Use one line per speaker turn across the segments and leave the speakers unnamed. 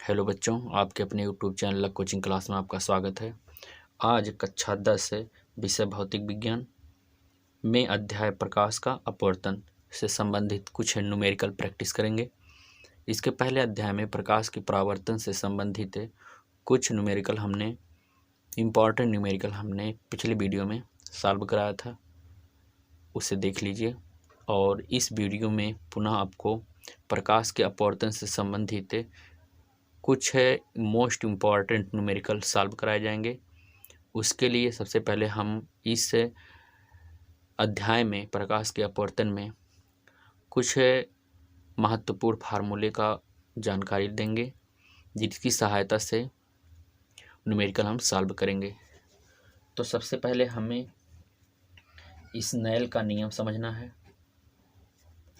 Hello बच्चों, आपके अपने YouTube channel luck coaching class में आपका स्वागत है। आज कक्षा 10 से विषय भौतिक विज्ञान में अध्याय प्रकाश का अपवर्तन से संबंधित कुछ न्यूमेरिकल प्रैक्टिस करेंगे। इसके पहले अध्याय में प्रकाश के परावर्तन से संबंधित कुछ इम्पॉर्टेंट न्यूमेरिकल हमने पिछले वीडियो में सॉल्व कराया था, उसे देख लीजिए। और इस वीडियो में पुनः आपको प्रकाश के अपवर्तन से संबंधित कुछ मोस्ट इम्पॉर्टेंट न्यूमेरिकल सॉल्व कराए जाएंगे। उसके लिए सबसे पहले हम इस अध्याय में प्रकाश के अपवर्तन में कुछ महत्वपूर्ण फार्मूले का जानकारी देंगे, जिसकी सहायता से न्यूमेरिकल हम सॉल्व करेंगे। तो सबसे पहले हमें स्नेल का नियम समझना है।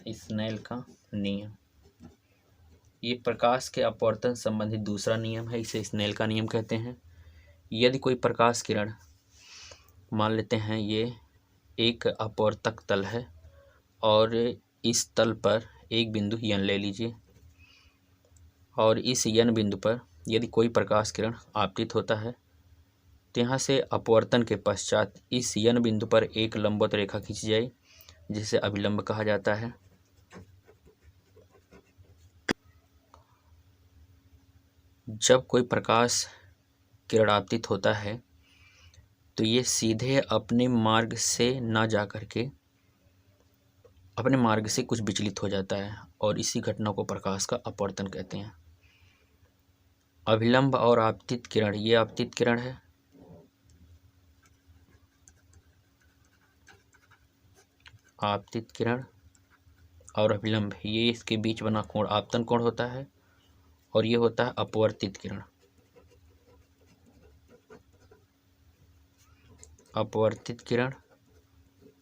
स्नेल का नियम ये प्रकाश के अपवर्तन संबंधित दूसरा नियम है, इसे स्नेल का नियम कहते हैं। यदि कोई प्रकाश किरण, मान लेते हैं ये एक अपवर्तक तल है और इस तल पर एक बिंदु यन ले लीजिए, और इस यन बिंदु पर यदि कोई प्रकाश किरण आपतित होता है तो यहाँ से अपवर्तन के पश्चात इस यन बिंदु पर एक लंबवत रेखा खींची जाए, जिसे अभिलंब कहा जाता है। जब कोई प्रकाश किरण आपतित होता है तो ये सीधे अपने मार्ग से ना जा करके अपने मार्ग से कुछ विचलित हो जाता है, और इसी घटना को प्रकाश का अपवर्तन कहते हैं। अभिलंब और आपतित किरण, ये आपतित किरण है, आपतित किरण और अभिलंब, ये इसके बीच बना कोण आपतन कोण होता है, और ये होता है अपवर्तित किरण। अपवर्तित किरण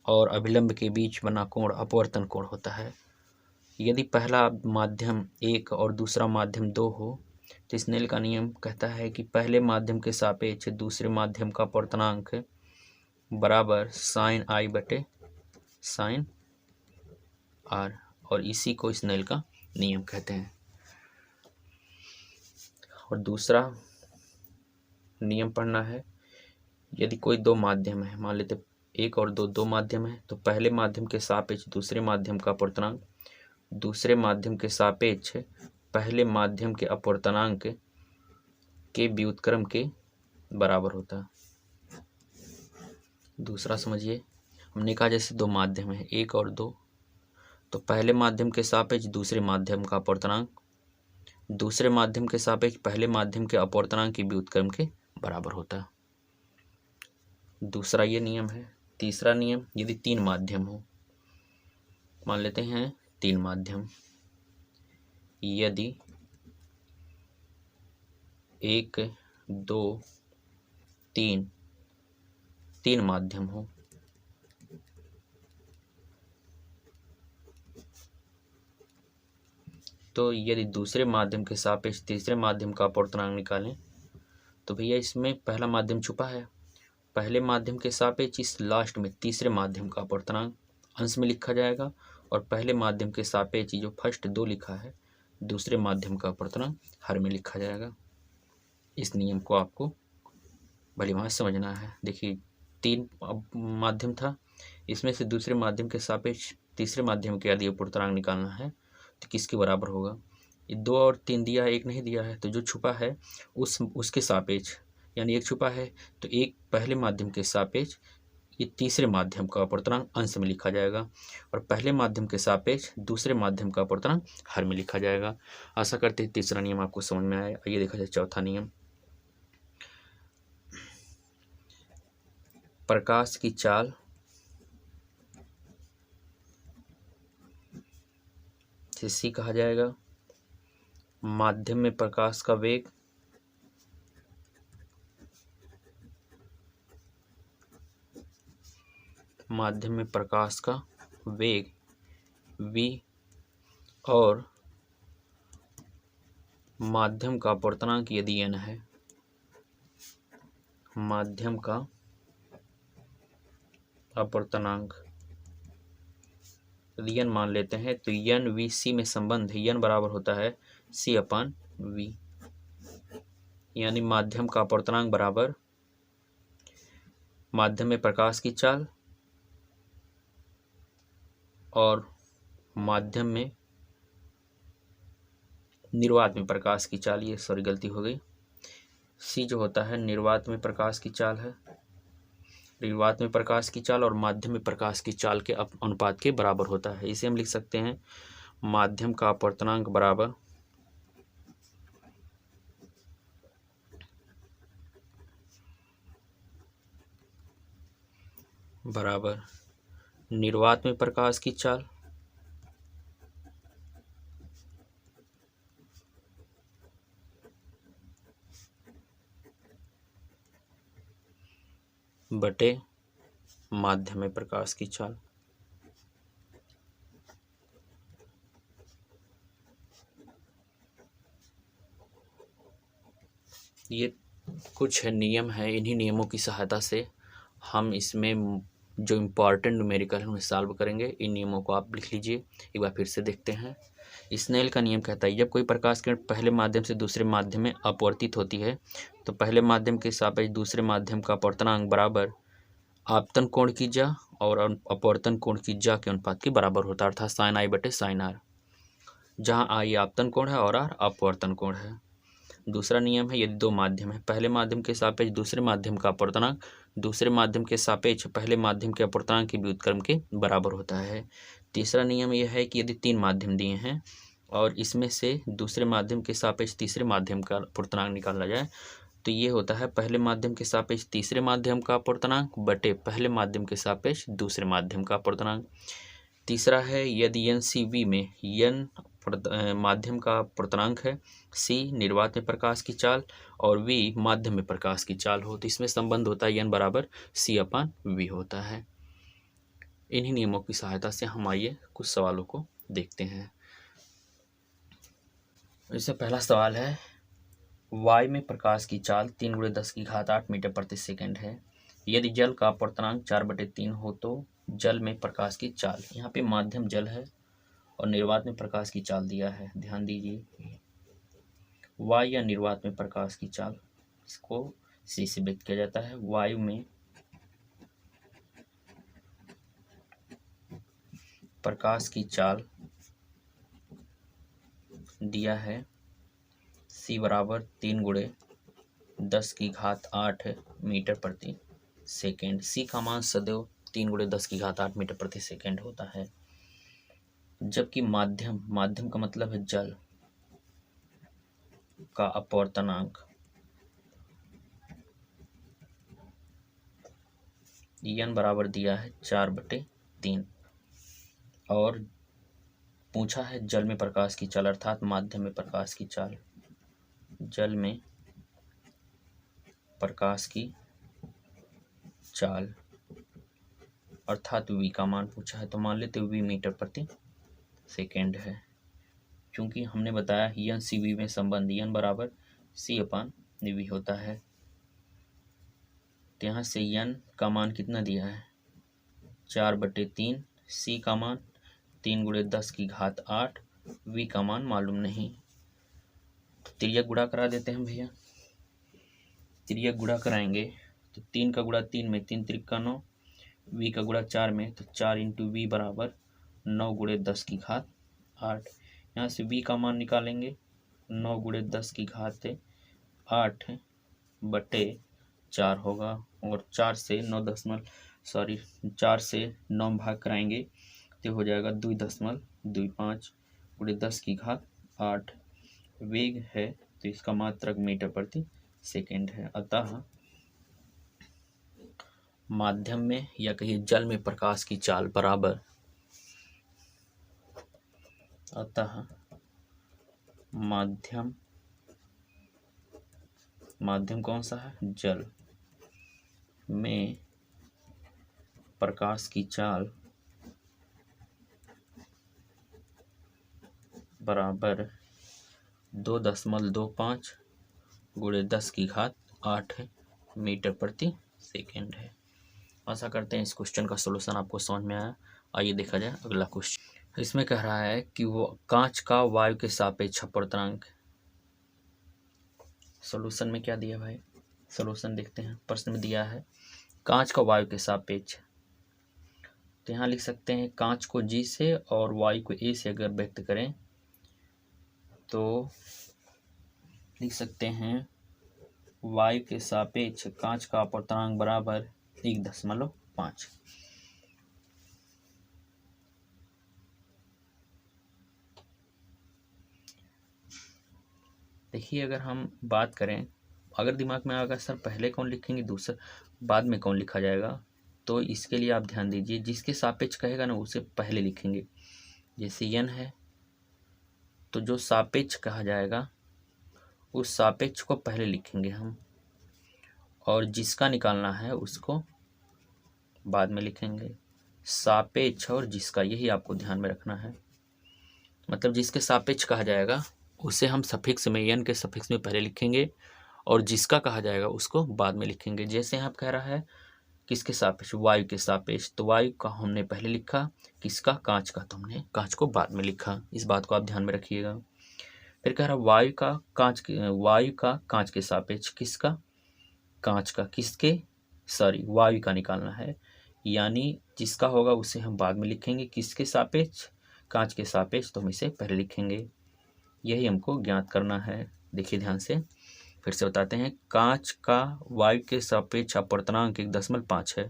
और अभिलंब के बीच बना कोण अपवर्तन कोण होता है। यदि पहला माध्यम 1 और दूसरा माध्यम 2 हो तो स्नेल का नियम कहता है कि पहले माध्यम के सापेक्ष दूसरे माध्यम का अपवर्तनांक बराबर साइन आई बटे साइन आर, और इसी को स्नेल का नियम कहते हैं। और दूसरा नियम पढ़ना है। यदि कोई दो माध्यम है, मान लेते 1 और 2 माध्यम है, तो पहले माध्यम के सापेक्ष दूसरे माध्यम का अपवर्तनांक दूसरे माध्यम के सापेक्ष पहले माध्यम के अपवर्तनांक के व्युत्क्रम के बराबर होता है। दूसरा समझिए, हमने कहा जैसे दो माध्यम है 1 और 2, तो पहले माध्यम के सापेक्ष दूसरे माध्यम का अपवर्तनांक दूसरे माध्यम के सापेक्ष पहले माध्यम के अपवर्तनांक के व्युत्क्रम के बराबर होता है। दूसरा ये नियम है। तीसरा नियम, यदि 3 माध्यम हो, मान लेते हैं 3 माध्यम, यदि 1 2 3 माध्यम हो, तो यदि दूसरे माध्यम के सापेक्ष तीसरे माध्यम का अपवर्तनांक निकालें तो भैया इसमें पहला माध्यम छुपा है, पहले माध्यम के सापेक्ष इस लास्ट में तीसरे माध्यम का अपवर्तनांक अंश में लिखा जाएगा, और पहले माध्यम के सापेक्ष जो फर्स्ट 2 लिखा है दूसरे माध्यम का अपवर्तनांक हर में लिखा जाएगा। इस नियम को आपको भलीभांति समझना है। देखिए 3 माध्यम था, इसमें से दूसरे माध्यम के सापेक्ष तीसरे माध्यम के यदि अपवर्तनांक निकालना है तो किसके बराबर होगा। ये 2 और 3 दिया है, 1 नहीं दिया है, तो जो छुपा है उसके सापेक्ष, यानी 1 छुपा है तो 1 पहले माध्यम के सापेक्ष ये तीसरे माध्यम का अपवर्तनांक अंश में लिखा जाएगा, और पहले माध्यम के सापेक्ष दूसरे माध्यम का अपवर्तनांक हर में लिखा जाएगा। आशा करते हैं तीसरा नियम आपको समझ में आया। आइए देखा जाए चौथा नियम। प्रकाश की चाल से कहा जाएगा। माध्यम में प्रकाश का वेग माध्यम में प्रकाश का वेग v और माध्यम का अपवर्तनांक यदि n है, माध्यम का अपवर्तनांक यदि n मान लेते हैं तो n v c में संबंध n बराबर होता है c/v। यानी माध्यम का अपवर्तनांक बराबर माध्यम में प्रकाश की चाल और माध्यम में निर्वात में प्रकाश की चाल। ये सॉरी गलती हो गई। सी जो होता है निर्वात में प्रकाश की चाल है, निर्वात में प्रकाश की चाल और माध्यम में प्रकाश की चाल के अनुपात के बराबर होता है। इसे हम लिख सकते हैं माध्यम का अपवर्तनांक बराबर निर्वात में प्रकाश की चाल बटे माध्यम में प्रकाश की चाल। ये कुछ नियम है, इन्हीं नियमों की सहायता से हम इसमें जो इम्पॉर्टेंट न्यूमेरिकल है उन्हें सॉल्व करेंगे। इन नियमों को आप लिख लीजिए, एक बार फिर से देखते हैं। स्नेल का नियम कहता है जब कोई प्रकाश किरण पहले माध्यम से दूसरे माध्यम में अपवर्तित होती है तो पहले माध्यम के सापेक्ष दूसरे माध्यम का अपवर्तनांक बराबर आपतन कोण की जा और अपवर्तन कोण की जा के अनुपात के बराबर होता है, अर्थात साइन आई बटे साइन आर, जहाँ आई आपतन कोण है और आर अपवर्तन कोण है। दूसरा नियम है यदि दो माध्यम है, पहले माध्यम के सापेक्ष दूसरे माध्यम का अपवर्तनांक दूसरे माध्यम के सापेक्ष पहले माध्यम के अपवर्तनांक के व्युत्क्रम के बराबर होता है। तीसरा नियम यह है कि यदि तीन माध्यम दिए हैं और इसमें से दूसरे माध्यम के सापेक्ष तीसरे माध्यम का अपवर्तनांक निकाला जाए तो ये होता है पहले माध्यम के सापेक्ष तीसरे माध्यम का अपवर्तनांक बटे पहले माध्यम के सापेक्ष दूसरे माध्यम का अपवर्तनांक। तीसरा है यदि एन सी वी में एन माध्यम का अपवर्तनांक है, सी निर्वात में प्रकाश की चाल और वी माध्यम में प्रकाश की चाल हो तो इसमें संबंध होता है एन बराबर सी अपान वी होता है। इन्हीं नियमों की सहायता से हम आइए कुछ सवालों को देखते हैं। इससे पहला सवाल है वायु में प्रकाश की चाल 3×10⁸ मीटर प्रति सेकंड है। यदि जल का अपवर्तनांक 4/3 हो तो जल में प्रकाश की चाल, यहाँ पे माध्यम जल है और निर्वात में प्रकाश की चाल दिया है, ध्यान दीजिए। वायु या निर्वात में प्रकाश की चाल, इसको सी से व्यक्त किया जाता है। वायु में प्रकाश की चाल दिया है सी बराबर 3×10⁸ मीटर प्रति सेकेंड। सी का मान सदैव 3×10⁸ मीटर प्रति सेकेंड होता है। जबकि माध्यम का मतलब है जल का अपवर्तनांक n बराबर दिया है 4/3 और पूछा है जल में प्रकाश की चाल अर्थात माध्यम में प्रकाश की चाल। जल में प्रकाश की चाल अर्थात v का मान पूछा है तो मान लेते v मीटर प्रति सेकेंड है। क्योंकि हमने बताया एन सी वी में संबंध n बराबर सी अपान वी होता है तो यहाँ से n का मान कितना दिया है 4/3, सी का मान 3×10⁸, v का मान मालूम नहीं तो तिर्यक गुणा करा देते हैं भैया। तिर्यक गुणा कराएंगे तो 3 का गुणा 3 में 3 त्रिक का 9, v का गुणा 4 में तो 4 × v बराबर 9×10⁸। यहाँ से v का मान निकालेंगे 9×10⁸/4 होगा और 4 से 9 भाग कराएंगे तो हो जाएगा 2.25×10⁸। वेग है तो इसका मात्रक मीटर प्रति सेकेंड है। अतः माध्यम में या कहिए जल में प्रकाश की चाल बराबर, अतः माध्यम कौन सा है जल में प्रकाश की चाल बराबर 2.25×10⁸ मीटर प्रति सेकेंड है। आशा करते हैं इस क्वेश्चन का सलूशन आपको समझ में आया। आइए देखा जाए अगला क्वेश्चन। इसमें कह रहा है कि वो कांच का वायु के सापेक्ष अपवर्तनांक सॉल्यूशन में क्या दिया भाई, सॉल्यूशन देखते हैं। प्रश्न में दिया है कांच का वायु के सापेक्ष, तो यहाँ लिख सकते हैं कांच को जी से और वायु को ए से अगर व्यक्त करें तो लिख सकते हैं वायु के सापेक्ष कांच का अपवर्तनांक बराबर 1.5। देखिए अगर हम बात करें, अगर दिमाग में आएगा सर पहले कौन लिखेंगे दूसरा बाद में कौन लिखा जाएगा, तो इसके लिए आप ध्यान दीजिए जिसके सापेक्ष कहेगा ना उसे पहले लिखेंगे। जैसे n है तो जो सापेक्ष कहा जाएगा उस सापेक्ष को पहले लिखेंगे हम, और जिसका निकालना है उसको बाद में लिखेंगे। सापेक्ष और जिसका, यही आपको ध्यान में रखना है। मतलब जिसके सापेक्ष कहा जाएगा उसे हम सफिक्स में n के सफिक्स में पहले लिखेंगे और जिसका कहा जाएगा उसको बाद में लिखेंगे। जैसे यहाँ कह रहा है किसके सापेक्ष, वायु के सापेक्ष, तो वायु का हमने पहले लिखा, किसका, कांच का, तो हमने कांच को बाद में लिखा। इस बात को आप ध्यान में रखिएगा। फिर कह रहा वायु का कांच के सापेक्ष, किसका, कांच का, किसके, सॉरी वायु का निकालना है, यानी जिसका होगा उसे हम बाद में लिखेंगे, किसके सापेक्ष, कांच के सापेक्ष, तो हम इसे पहले लिखेंगे। यही हमको ज्ञात करना है। देखिए ध्यान से, फिर से बताते हैं। कांच का वायु के सापेक्ष अपवर्तनांक 1.5 है।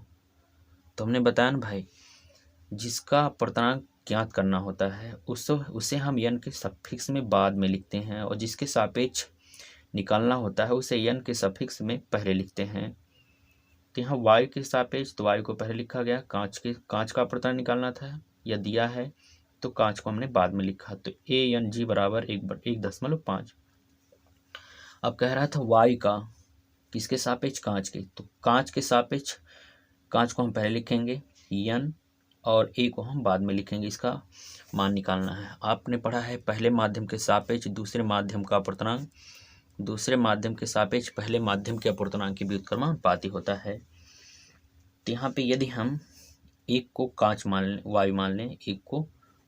तो हमने बताया ना भाई जिसका अपवर्तनांक ज्ञात करना होता है उसे हम n के सफिक्स में बाद में लिखते हैं, और जिसके सापेक्ष निकालना होता है उसे n के सफिक्स में पहले लिखते हैं। तो यहाँ वायु के सापेक्ष, तो वायु को पहले लिखा गया, कांच का अपवर्तनांक निकालना था या दिया है तो कांच को हमने बाद में लिखा, तो ANG बराबर 1.5। अब कह रहा था वायु का किसके सापेक्ष, कांच के, तो कांच के सापेक्ष कांच को हम पहले लिखेंगे n और a को हम बाद में लिखेंगे। इसका मान निकालना है। आपने पढ़ा है पहले माध्यम के सापेक्ष दूसरे माध्यम का अपवर्तनांक, दूसरे माध्यम के सापेक्ष पहले माध्यम के अपवर्तनांक की व्युत्क्रमानुपाती होता है। तो यहाँ पे यदि हम एक को कांच मान लें, वायु मान लें, एक को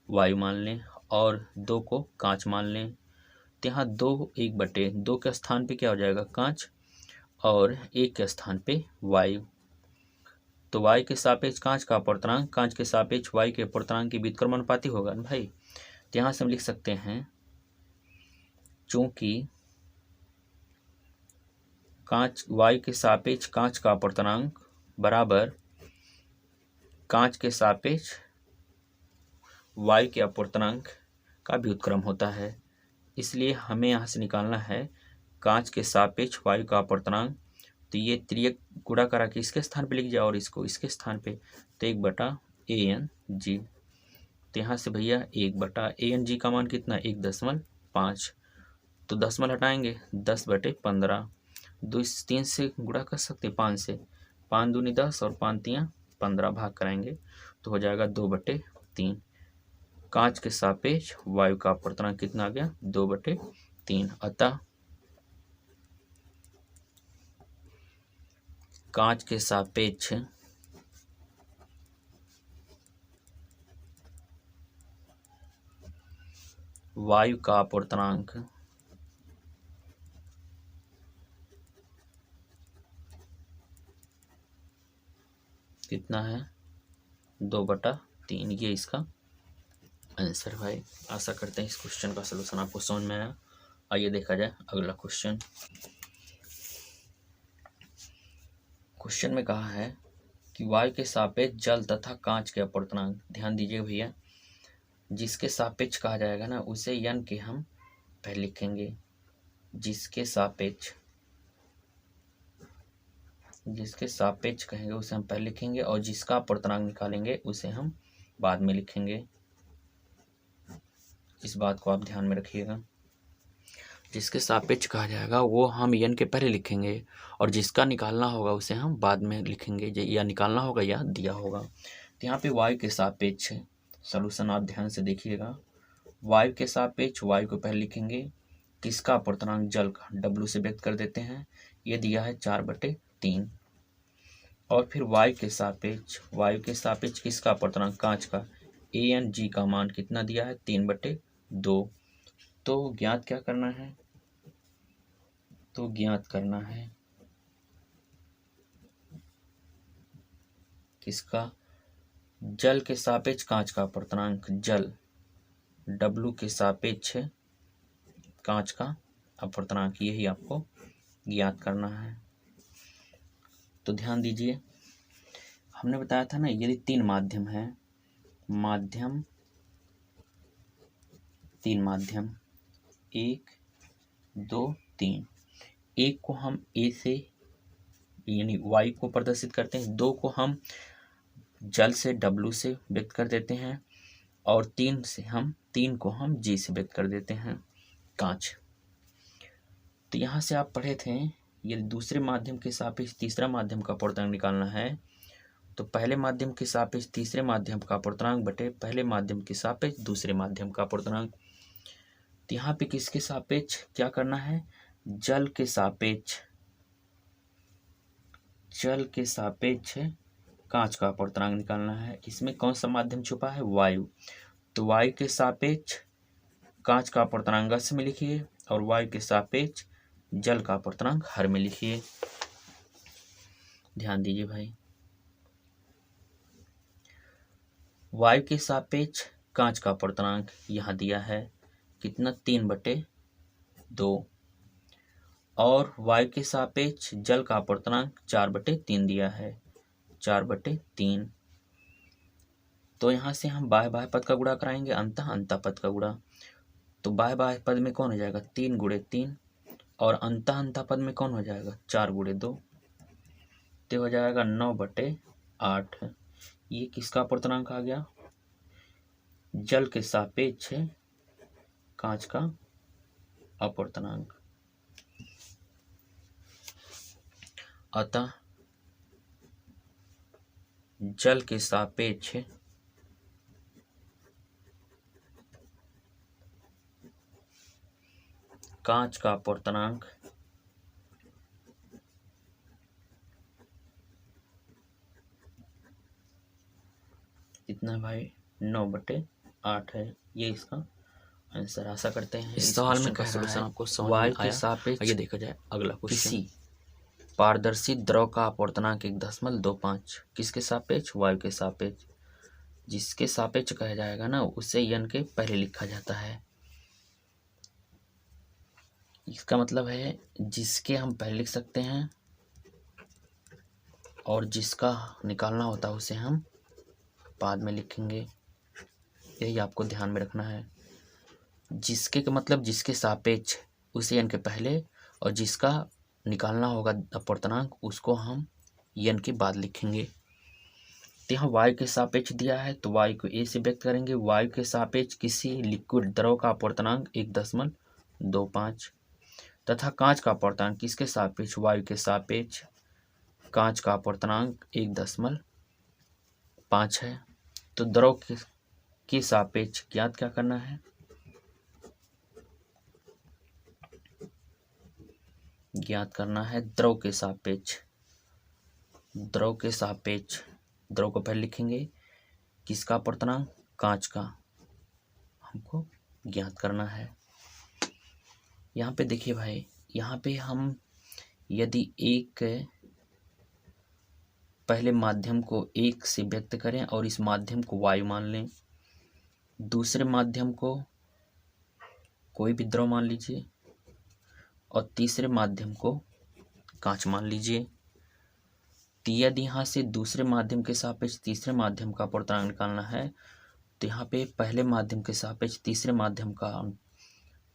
वायु मान लें और दो को कांच मान लें, तो यहाँ 2/1 के स्थान पे क्या हो जाएगा, कांच, और 1 के स्थान पे वायु। तो वायु के सापेक्ष कांच का अपवर्तनांक कांच के सापेक्ष वायु के अपवर्तनांक की व्युत्क्रमानुपाती होगा ना भाई। तो यहाँ से हम लिख सकते हैं चूंकि वायु के सापेक्ष कांच का अपवर्तनांक बराबर कांच के सापेक्ष वायु के अपवर्तनांक का व्युत्क्रम होता है, इसलिए हमें यहाँ से निकालना है कांच के सापेक्ष वायु का अपवर्तनांक। तो ये त्रियक गुणा करा के इसके स्थान पे लिख जाओ और इसको इसके स्थान पे, तो 1/ANG। तो यहाँ से भैया 1/ANG का मान कितना, 1.5। तो दशमलव हटाएंगे, 10/15। 3 से गुणा कर सकते 5 से, 5 दूनी 10 और 5 तियाँ 15, भाग कराएंगे तो हो जाएगा 2/3। कांच के सापेक्ष वायु का अपवर्तनांक कितना आ गया, 2/3। अतः कांच के सापेक्ष वायु का अपवर्तनांक कितना है, 2/3। ये इसका आंसर भाई। आशा करते हैं इस क्वेश्चन का सलूशन आपको समझ में आया। आइए देखा जाए अगला क्वेश्चन। क्वेश्चन में कहा है कि वायु के सापेक्ष जल तथा कांच के अपवर्तनांक, ध्यान दीजिए भैया, जिसके सापेक्ष कहा जाएगा ना उसे n के हम पहले लिखेंगे, जिसके सापेक्ष कहेंगे उसे हम पहले लिखेंगे, और जिसका अपवर्तनांक निकालेंगे उसे हम बाद में लिखेंगे। इस बात को आप ध्यान में रखिएगा। जिसके सापेक्ष कहा जाएगा वो हम n के पहले लिखेंगे, और जिसका निकालना होगा उसे हम बाद में लिखेंगे, या निकालना होगा या दिया होगा। तो यहाँ पे वायु के सापेक्ष सॉल्यूशन आप ध्यान से देखिएगा। वायु के सापेक्ष वायु को पहले लिखेंगे, किसका अपवर्तनांक, जल का, W से व्यक्त कर देते हैं, ये दिया है 4/3। और फिर वायु के सापेक्ष किसका अपवर्तनांक, कांच का, ANG का मान कितना दिया है, 3/2। तो ज्ञात क्या करना है, तो ज्ञात करना है किसका, जल के सापेक्ष कांच का अपवर्तनांक, जल W के सापेक्ष कांच का अपवर्तनांक, यही आपको ज्ञात करना है। तो ध्यान दीजिए, हमने बताया था ना, यदि तीन माध्यम है, माध्यम तीन माध्यम 1 2 3, एक को हम ए से यानी वाई को प्रदर्शित करते हैं, दो को हम जल से W से व्यक्त कर देते हैं, और तीन को हम G से व्यक्त कर देते हैं, कांच। तो यहाँ से आप पढ़े थे, यदि दूसरे माध्यम के सापेक्ष तीसरा माध्यम का अपवर्तनांक निकालना है तो पहले माध्यम के सापेक्ष तीसरे माध्यम का अपवर्तनांक बटे पहले माध्यम के सापेक्ष दूसरे माध्यम का अपवर्तनांक। तो यहाँ पे किसके सापेक्ष क्या करना है, जल के सापेक्ष कांच का अपवर्तनांक निकालना है। इसमें कौन सा माध्यम छुपा है, वायु। तो वायु के सापेक्ष कांच का अपवर्तनांक गस में लिखिए, और वायु के सापेक्ष जल का अपवर्तनांक हर में लिखिए। ध्यान दीजिए भाई, वायु के सापेक्ष कांच का अपवर्तनांक यहाँ दिया है कितना, 3/2, और वायु के सापेक्ष जल का अपवर्तनांक 4/3 दिया है, 4/3। तो यहाँ से हम बाह्य बाह्य पद का गुणा कराएंगे, अंतः अंतः पद का गुणा। तो बाह्य बाह्य पद में कौन हो जाएगा, 3 × 3, और अंतः अंतः पद में कौन हो जाएगा, 4 × 2, तो हो जाएगा 9/8। ये किसका अपवर्तनांक आ गया, जल के सापेक्ष कांच का अपवर्तनांक। अतः जल के सापेक्ष कांच का अपवर्तनांक कितना भाई, 9/8 है। ये इसका आंसर। आशा करते हैं इस सवाल में का सॉल्यूशन आपको समझ में आया। के सापेक्ष ये देखा जाए अगला क्वेश्चन, किसी पारदर्शी द्रव का अपवर्तनांक 1.25 किसके सापेक्ष, वायु के सापेक्ष। जिसके सापेक्ष कहा जाएगा ना, उसे यन के पहले लिखा जाता है। इसका मतलब है जिसके हम पहले लिख सकते हैं, और जिसका निकालना होता है उसे हम बाद में लिखेंगे। यही आपको ध्यान में रखना है। जिसके का मतलब जिसके सापेक्ष उसे यन के पहले, और जिसका निकालना होगा अपवर्तनांक उसको हम यन के बाद लिखेंगे। तो यहाँ वायु के सापेक्ष दिया है, तो वायु को ए से व्यक्त करेंगे। वायु के सापेक्ष किसी लिक्विड द्रव का अपवर्तनांक 1.25 तथा कांच का अपवर्तनांक किसके सापेक्ष, वायु के सापेक्ष कांच का अपवर्तनांक 1.5 है। तो द्रव के सापेक्ष ज्ञात क्या करना है, ज्ञात करना है द्रव के सापेक्ष। द्रव के सापेक्ष द्रव को पहले लिखेंगे, किसका अपवर्तनांक, कांच का, हमको ज्ञात करना है। यहाँ पे देखिए भाई, यहाँ पे हम यदि एक पहले माध्यम को 1 से व्यक्त करें और इस माध्यम को वायु मान लें, दूसरे माध्यम को कोई भी द्रव मान लीजिए, और तीसरे माध्यम को कांच मान लीजिए। तो यदि यहाँ से दूसरे माध्यम के सापेक्ष तीसरे माध्यम का अपवर्तनांक निकालना है, तो यहाँ पे पहले माध्यम के सापेक्ष तीसरे माध्यम का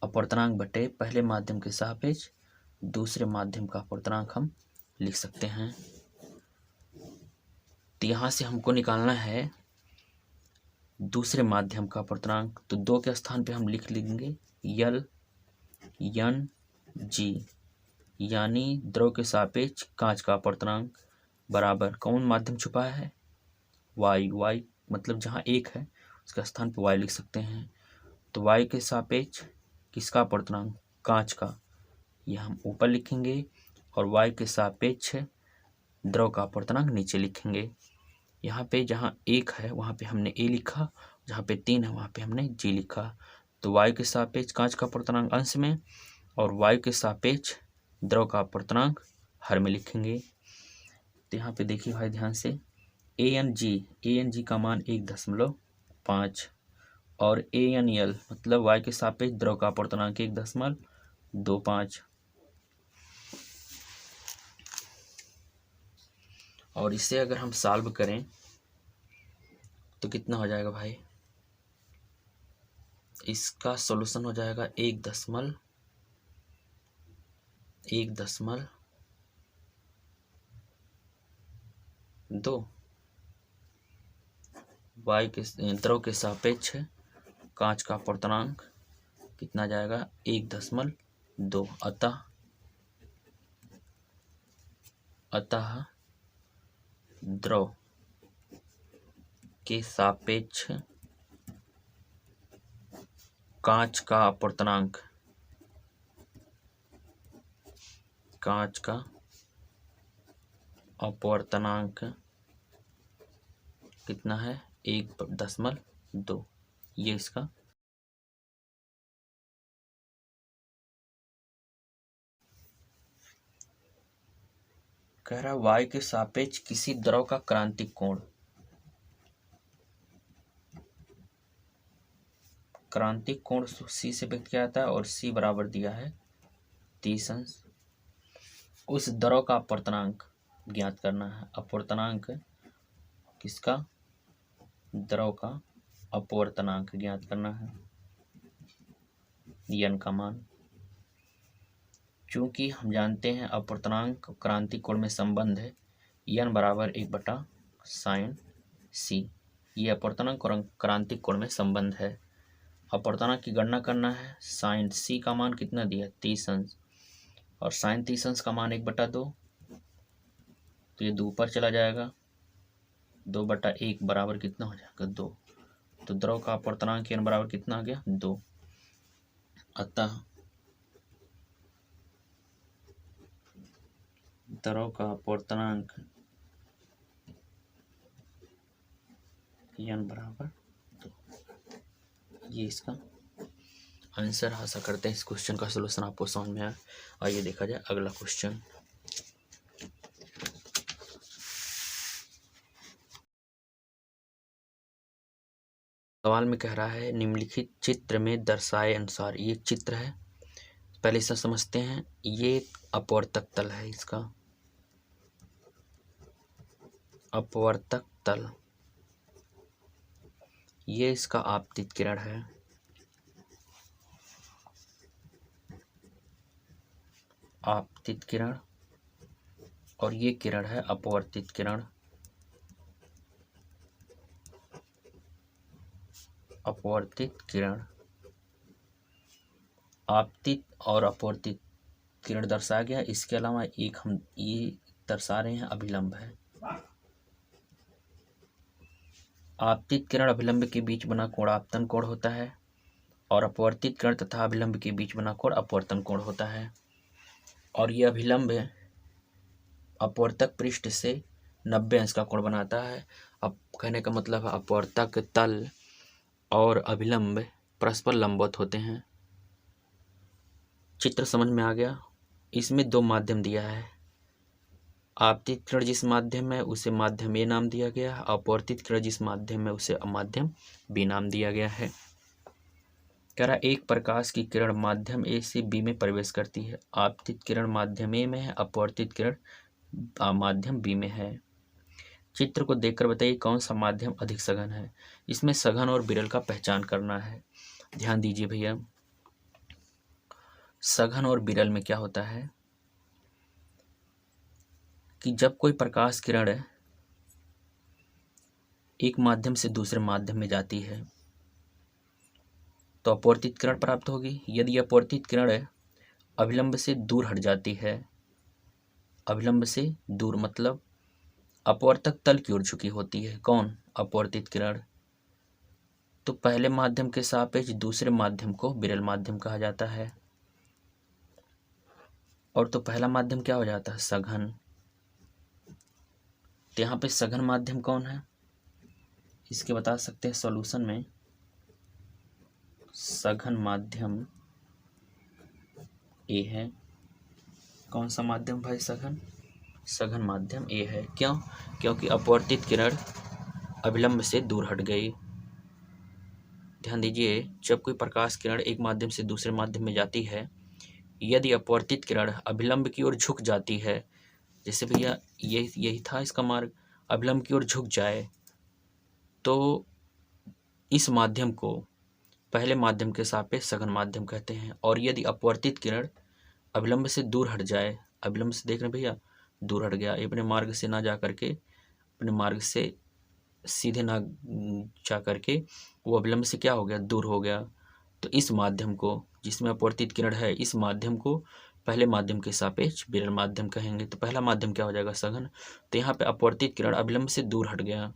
अपवर्तनांक बटे पहले माध्यम के सापेक्ष दूसरे माध्यम का अपवर्तनांक हम लिख सकते हैं। तो यहाँ से हमको निकालना है दूसरे माध्यम का अपवर्तनांक, तो 2 के स्थान पे हम लिख लेंगे यल यन जी, यानी द्रव के सापेक्ष कांच का अपवर्तनांक बराबर कौन माध्यम छुपा है, वायु। वायु मतलब जहाँ 1 है उसके स्थान पर वायु लिख सकते हैं। तो वायु के सापेक्ष किसका अपवर्तनांक, कांच का, यह हम ऊपर लिखेंगे, और वायु के सापेक्ष द्रव का अपवर्तनांक नीचे लिखेंगे। यहाँ पे जहाँ 1 है वहाँ पे हमने ए लिखा, जहाँ पे 3 है वहाँ पे हमने जी लिखा। तो वायु के सापेक्ष कांच का अपवर्तनांक अंश में, और वायु के सापेक्ष द्रव का अपवर्तनांक हर में लिखेंगे। तो यहाँ पे देखिए भाई ध्यान से, ANG का मान 1.5 और ANL मतलब y के सापेक्ष द्रव का अपवर्तनांक 1.25। और इसे अगर हम सॉल्व करें तो कितना हो जाएगा भाई, इसका सॉल्यूशन हो जाएगा 1.2 y के द्रव के सापेक्ष कांच का अपवर्तनांक कितना जाएगा 1.2। अतः द्रव के सापेक्ष कांच का अपवर्तनांक कितना है 1.2। ये इसका कह रहा y के सापेक्ष किसी द्रव का क्रांतिक कोण, क्रांतिक कोण c से व्यक्त किया जाता है और c बराबर दिया है 30°। उस द्रव का अपवर्तनांक ज्ञात करना है। अपवर्तनांक किसका, द्रव का अपवर्तनांक ज्ञात करना है, n का मान। चूंकि हम जानते हैं अपवर्तनांक क्रांतिक कोण में संबंध है n बराबर 1/sin c। ये अपवर्तनांक और क्रांतिक कोण में संबंध है। अपवर्तनांक की गणना करना है। साइन c का मान कितना दिया 30° और साइन 30° का मान 1/2, तो ये 2 पर चला जाएगा, 2/1 बराबर कितना हो जाएगा 2। तो द्रव का अपवर्तनांक n बराबर कितना आ गया 2। अतः द्रव का अपवर्तनांक n बराबर 2। ये इसका आंसर। आशा करते हैं इस क्वेश्चन का सलूशन आपको समझ में आया। आइए देखा जाए अगला क्वेश्चन। सवाल में कह रहा है निम्नलिखित चित्र में दर्शाए अनुसार, ये एक चित्र है, पहले इसे समझते हैं। ये एक अपवर्तक तल है, इसका अपवर्तक तल, ये इसका आपतित किरण है, आपतित किरण, और ये किरण है अपवर्तित किरण। अपवर्तित किरण, आपतित और अपवर्तित किरण दर्शाया गया। इसके अलावा एक हम ये दर्शा रहे हैं अभिलंब है। आपतित किरण अभिलंब के बीच बना कोण आपतन कोण होता है और अपवर्तित किरण तथा अभिलंब के बीच बना कोण अपवर्तन कोण होता है। और यह अभिलंब अपवर्तक पृष्ठ से 90 अंश का कोण बनाता है। अब कहने का मतलब है अपवर्तक तल और अभिलंब परस्पर लंबवत होते हैं। चित्र समझ में आ गया। इसमें 2 माध्यम दिया है। आपतित किरण जिस माध्यम में उसे माध्यम ए नाम दिया गया है, अपवर्तित किरण जिस माध्यम में उसे माध्यम बी नाम दिया गया है। कह रहा एक प्रकाश की किरण माध्यम ए से बी में प्रवेश करती है। आपतित किरण माध्यम ए में है, अपवर्तित किरण माध्यम बी में है। चित्र को देखकर बताइए कौन सा माध्यम अधिक सघन है। इसमें सघन और विरल का पहचान करना है। ध्यान दीजिए भैया, सघन और विरल में क्या होता है कि जब कोई प्रकाश किरण एक माध्यम से दूसरे माध्यम में जाती है तो अपवर्तित किरण प्राप्त होगी। यदि अपवर्तित किरण अभिलंब से दूर हट जाती है, अभिलंब से दूर मतलब अपवर्तक तल की ओर झुकी होती है, कौन, अपवर्तित किरण, तो पहले माध्यम के सापेक्ष दूसरे माध्यम को विरल माध्यम कहा जाता है। और तो पहला माध्यम क्या हो जाता है, सघन। तो यहाँ पे सघन माध्यम कौन है, इसके बता सकते हैं सॉल्यूशन में। सघन माध्यम ए है कौन सा माध्यम भाई? सघन। सघन माध्यम ए है। क्यों? क्योंकि अपवर्तित किरण अभिलंब से दूर हट गई। ध्यान दीजिए, जब कोई प्रकाश किरण एक माध्यम से दूसरे माध्यम में जाती है, यदि अपवर्तित किरण अभिलंब की ओर झुक जाती है, जैसे भैया यही था इसका मार्ग, अभिलंब की ओर झुक जाए, तो इस माध्यम को पहले माध्यम के सापेक्ष सघन माध्यम कहते हैं। और यदि अपवर्तित किरण अभिलंब से दूर हट जाए, अभिलंब से देख रहे भैया दूर हट गया, ये अपने मार्ग से ना जा करके, अपने मार्ग से सीधे ना जा करके वो अभिलंब से क्या हो गया? दूर हो गया। तो इस माध्यम को, जिसमें अपवर्तित किरण है, इस माध्यम को पहले माध्यम के सापेक्ष विरल माध्यम कहेंगे। तो पहला माध्यम क्या हो जाएगा? सघन। तो यहाँ पे अपवर्तित किरण अभिलंब से दूर हट गया,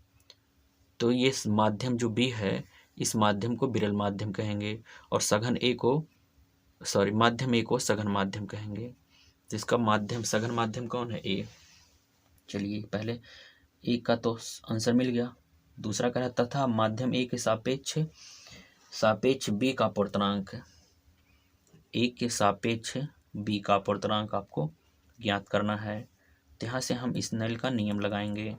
तो ये माध्यम जो बी है, इस माध्यम को विरल माध्यम कहेंगे। और सघन ए को, सॉरी, माध्यम ए को सघन माध्यम कहेंगे। जिसका माध्यम सघन माध्यम कौन है? ए। चलिए, पहले ए का तो आंसर मिल गया। दूसरा कह रहा तथा माध्यम ए के सापेक्ष बी का अपवर्तनांक, ए के सापेक्ष बी का अपवर्तनांक आपको ज्ञात करना है। तो यहाँ से हम स्नेल का नियम लगाएंगे।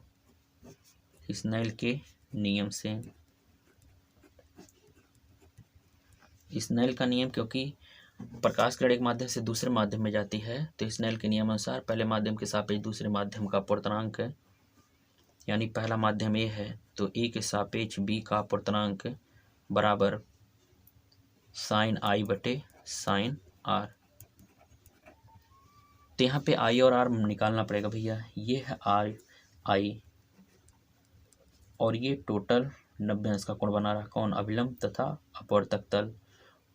स्नेल के नियम से, स्नेल का नियम, क्योंकि प्रकाश किरण एक माध्यम से दूसरे माध्यम में जाती है, तो स्नेल के नियम अनुसार पहले माध्यम के सापेक्ष दूसरे माध्यम का अपवर्तनांक है, यानी पहला माध्यम ए है, तो ए के सापेक्ष बी का अपवर्तनांक बराबर साइन आई बटे साइन आर। तो यहाँ पे आई और आर निकालना पड़ेगा भैया। ये है आर आई, और ये टोटल 90 अंश का कोण बना रहा। कौन? अभिलंब तथा अपवर्तक तल।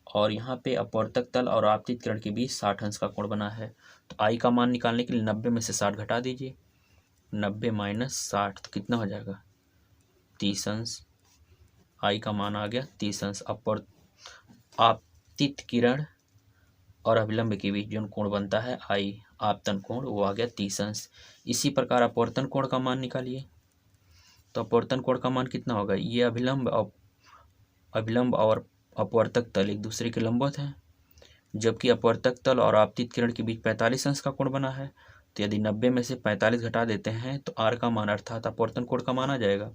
और यहाँ पे अपवर्तक तल और आपतित किरण के बीच 60 अंश का कोण बना है। तो आई का मान निकालने के लिए 90 में से 60 घटा दीजिए। 90 माइनस 60 तो कितना हो जाएगा? 30 अंश। आई का मान आ गया 30 अंश। आपतित किरण और अभिलंब के बीच जो कोण बनता है आई, आपतन कोण, वो आ गया 30 अंश। इसी प्रकार अपवर्तन कोण का मान निकालिए। तो अपवर्तन कोण का मान कितना होगा? ये अभिलंब और अपवर्तक तल एक दूसरे के लंबवत हैं, जबकि अपवर्तक तल और आपतित किरण के बीच 45 अंश का कोण बना है। तो यदि 90 में से 45 घटा देते हैं तो आर का मान, अर्थात अपवर्तन कोण का मान आ जाएगा।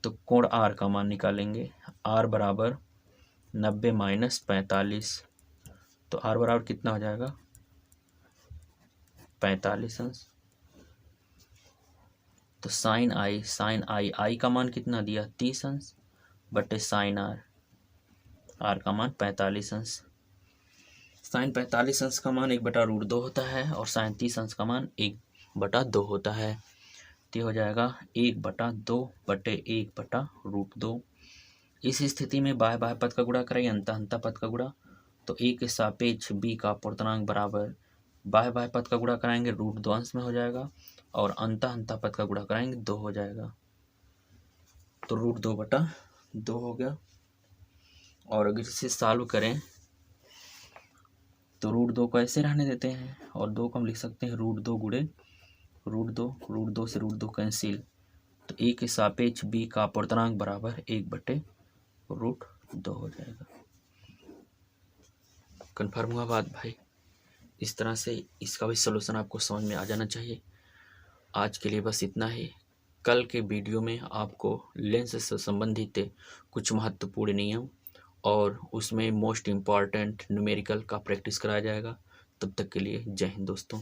तो कोण आर का मान निकालेंगे। आर बराबर 90 माइनस 45, तो आर बराबर कितना हो जाएगा? 45 अंश। तो साइन आई, आई का मान कितना दिया? 30 अंश बटे साइन आर, आर का मान 45 अंश। साइन 45 अंश का मान 1/√2 होता है, और साइन 30 अंश का मान 1/2 होता है। तो हो जाएगा 1/2 बटे 1/√2। इस स्थिति में बाह्य बाह्य पद का गुणा करें, अंतः पद का गुणा। तो ए के सापेक्ष बी का अपवर्तनांक बराबर बाह्य बाह्य पद का गुणा कराएंगे, √2 अंश में हो जाएगा, और अंतः पद का गुणा कराएंगे 2 हो जाएगा। तो √2/2 हो गया। और अगर इसे सॉल्व करें तो √2 को ऐसे रहने देते हैं, और 2 को हम लिख सकते हैं √2 गुणे √2 से √2 कैंसिल। तो ए के सापेक्ष बी का अपवर्तनांक बराबर 1/√2 हो जाएगा। कन्फर्म हुआ बात भाई? इस तरह से इसका भी सलूशन आपको समझ में आ जाना चाहिए। आज के लिए बस इतना ही। कल के वीडियो में आपको लेंस से संबंधित कुछ महत्वपूर्ण नियम और उसमें मोस्ट इम्पॉर्टेंट न्यूमेरिकल का प्रैक्टिस कराया जाएगा। तब तक के लिए जय हिंद दोस्तों।